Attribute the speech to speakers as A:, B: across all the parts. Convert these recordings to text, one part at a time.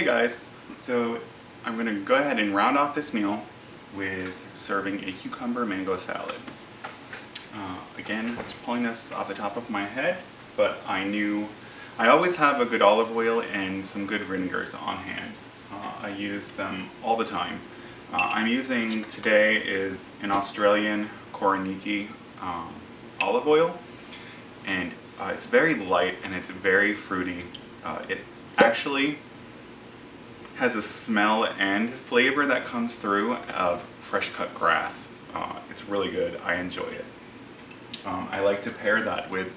A: Hey guys, so I'm going to go ahead and round off this meal with serving a cucumber mango salad. Again, just pulling this off the top of my head, but I knew I always have a good olive oil and some good vinegars on hand. I use them all the time. I'm using today is an Australian Koroniki olive oil, and it's very light and it's very fruity. It actually has a smell and flavor that comes through of fresh cut grass. It's really good. I enjoy it. I like to pair that with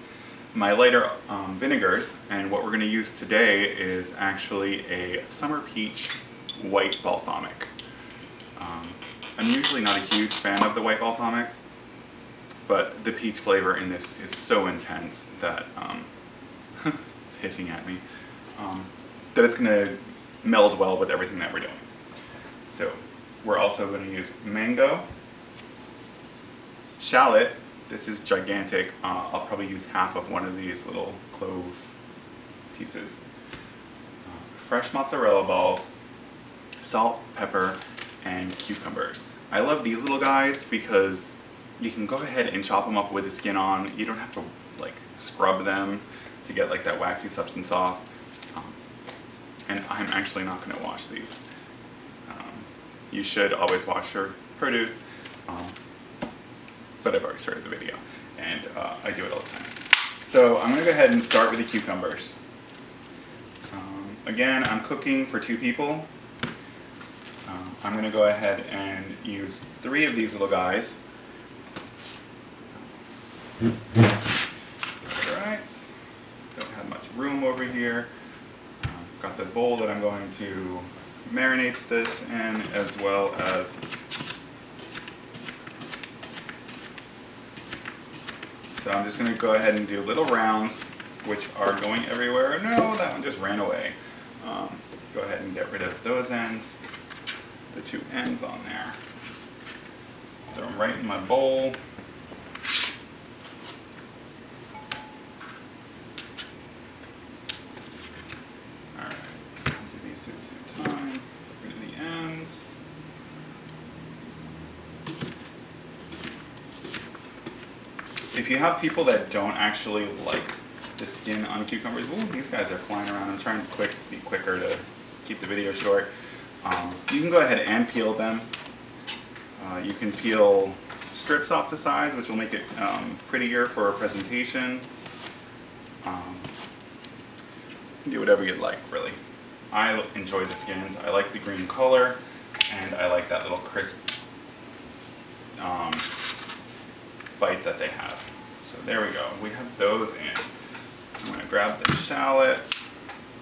A: my lighter vinegars, and what we're going to use today is actually a summer peach white balsamic. I'm usually not a huge fan of the white balsamics, but the peach flavor in this is so intense that it's hissing at me, that it's going to meld well with everything that we're doing. So we're also going to use mango, shallot. This is gigantic. I'll probably use half of one of these little clove pieces. Fresh mozzarella balls, salt, pepper, and cucumbers. I love these little guys because you can go ahead and chop them up with the skin on. You don't have to like scrub them to get like that waxy substance off. And I'm actually not going to wash these. You should always wash your produce, but I've already started the video, and I do it all the time. So I'm going to go ahead and start with the cucumbers. Again, I'm cooking for 2 people. I'm going to go ahead and use 3 of these little guys. Alright, don't have much room over here. Got the bowl that I'm going to marinate this in, as well as so I'm just going to go ahead and do little rounds, which are going everywhere. No, that one just ran away. Go ahead and get rid of those ends, the 2 ends on there. Throw them right in my bowl. If you have people that don't actually like the skin on cucumbers, ooh, these guys are flying around. I'm trying to be quicker to keep the video short. You can go ahead and peel them. You can peel strips off the sides, which will make it prettier for a presentation. You can do whatever you'd like, really. I enjoy the skins. I like the green color, and I like that little crisp bite that they have. So there we go. We have those in. I'm going to grab the shallot.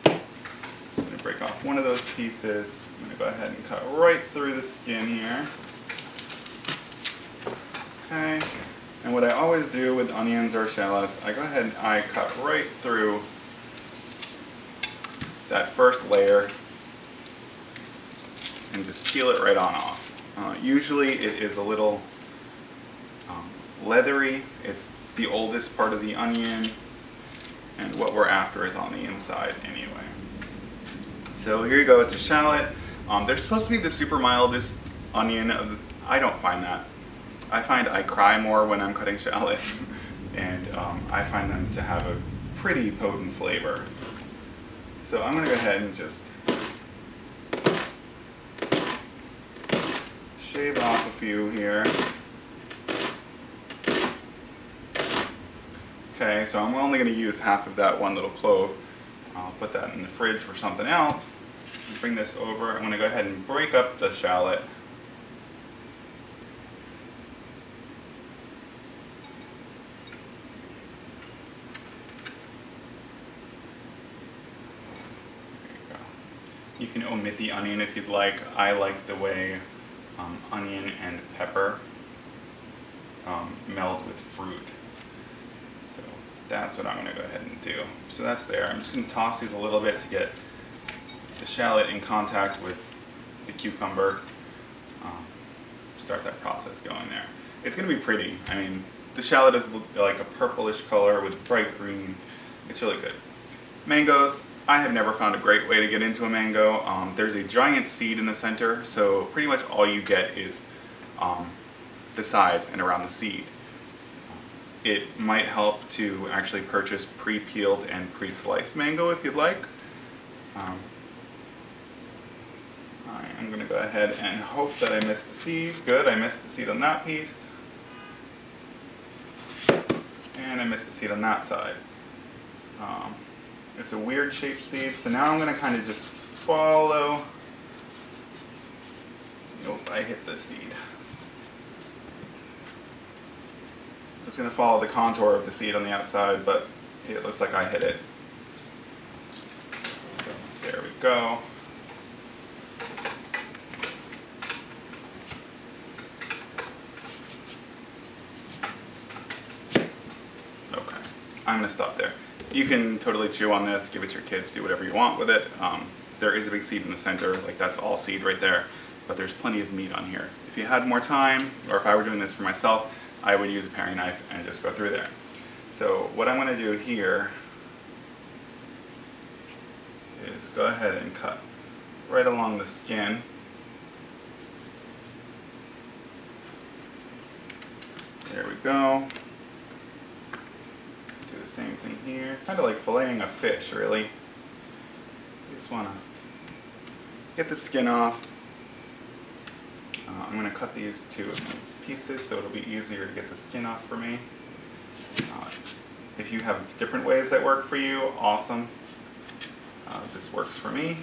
A: I'm going to break off one of those pieces. I'm going to go ahead and cut right through the skin here. Okay. And what I always do with onions or shallots, I go ahead and I cut right through that first layer and just peel it right on off. Usually it is a little leathery. It's the oldest part of the onion, and what we're after is on the inside anyway. So here you go, it's a shallot. They're supposed to be the super mildest onion. I don't find that. I find I cry more when I'm cutting shallots, and I find them to have a pretty potent flavor. So I'm going to go ahead and just shave off a few here. Okay, so I'm only going to use half of that one little clove. I'll put that in the fridge for something else. Bring this over. I'm going to go ahead and break up the shallot. You can omit the onion if you'd like. I like the way onion and pepper meld with fruit. So that's what I'm going to go ahead and do. So that's there. I'm just going to toss these a little bit to get the shallot in contact with the cucumber. Start that process going there. It's going to be pretty. I mean, the shallot is like a purplish color with bright green. It's really good. Mangoes, I have never found a great way to get into a mango. There's a giant seed in the center, so pretty much all you get is the sides and around the seed. It might help to actually purchase pre-peeled and pre-sliced mango if you'd like. I'm going to go ahead and hope that I missed the seed. Good, I missed the seed on that piece. And I missed the seed on that side. It's a weird shaped seed, so now I'm going to kind of just follow. Nope, I hit the seed. I'm just going to follow the contour of the seed on the outside, but it looks like I hit it. So there we go. Okay, I'm going to stop there. You can totally chew on this, give it to your kids, do whatever you want with it. There is a big seed in the center, like that's all seed right there, but there's plenty of meat on here. If you had more time, or if I were doing this for myself, I would use a paring knife and just go through there. So what I'm going to do here is go ahead and cut right along the skin. There we go. Do the same thing here. Kind of like filleting a fish, really. You just want to get the skin off. I'm going to cut these to pieces so it'll be easier to get the skin off for me. If you have different ways that work for you, awesome. This works for me.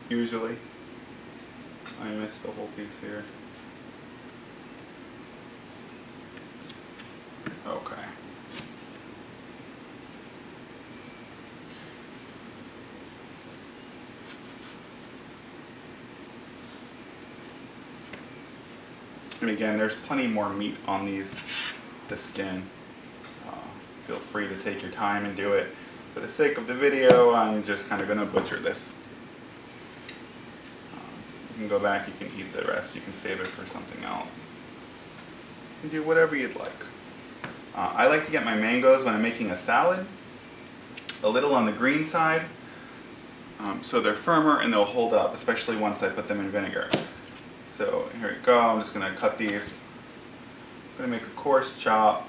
A: Usually. I missed the whole piece here. Okay. And again, there's plenty more meat on the skin. Feel free to take your time and do it. For the sake of the video, I'm just kind of going to butcher this. You can go back, you can eat the rest, you can save it for something else. You can do whatever you'd like. I like to get my mangoes when I'm making a salad a little on the green side, so they're firmer and they'll hold up, especially once I put them in vinegar. So here we go, I'm just going to cut these. I'm going to make a coarse chop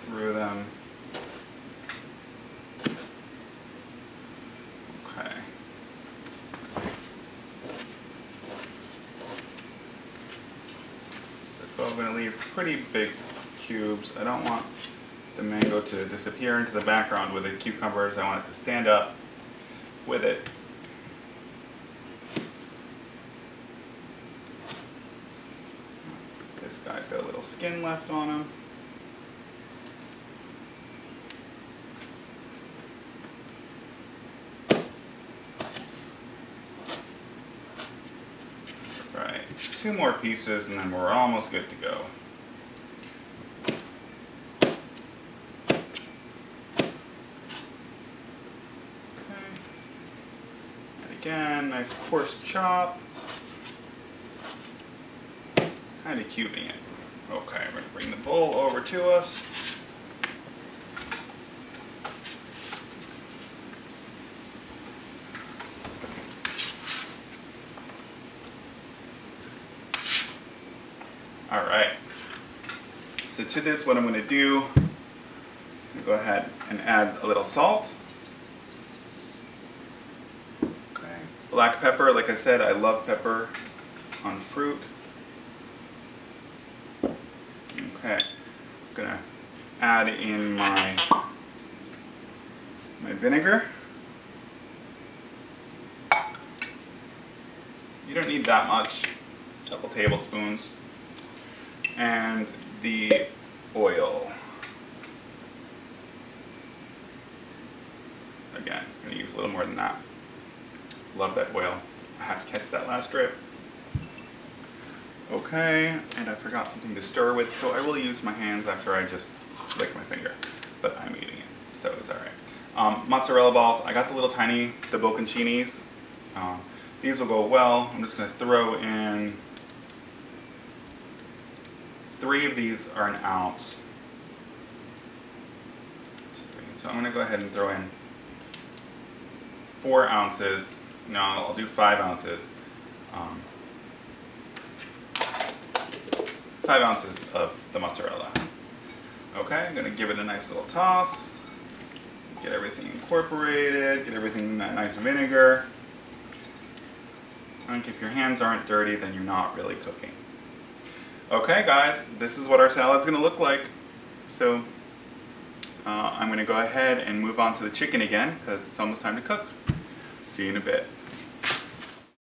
A: through them. Okay. So I'm going to leave pretty big cubes. I don't want the mango to disappear into the background with the cucumbers. I want it to stand up with it. This guy's got a little skin left on him. Right, 2 more pieces and then we're almost good to go. Okay. And again, nice coarse chop. Kind of cubing it. Okay, we're going to bring the bowl over to us. Alright, so to this what I'm going to do, I'm going to go ahead and add a little salt. Okay. Black pepper, like I said, I love pepper on fruit. Okay, I'm going to add in my vinegar. You don't need that much, a couple tablespoons. And the oil. Again, I'm going to use a little more than that. Love that oil. I have to catch that last drip. Okay, and I forgot something to stir with, so I will use my hands after I just lick my finger. But I'm eating it, so it's alright. Mozzarella balls, I got the little tiny, the bocconcinis. These will go well. I'm just going to throw 3 of these are an ounce. So I'm going to go ahead and throw in 4 ounces. No, I'll do 5 ounces. 5 ounces of the mozzarella. Okay, I'm going to give it a nice little toss. Get everything incorporated, get everything in that nice vinegar. I think if your hands aren't dirty, then you're not really cooking. Okay guys, this is what our salad's going to look like. So I'm going to go ahead and move on to the chicken again because it's almost time to cook. See you in a bit.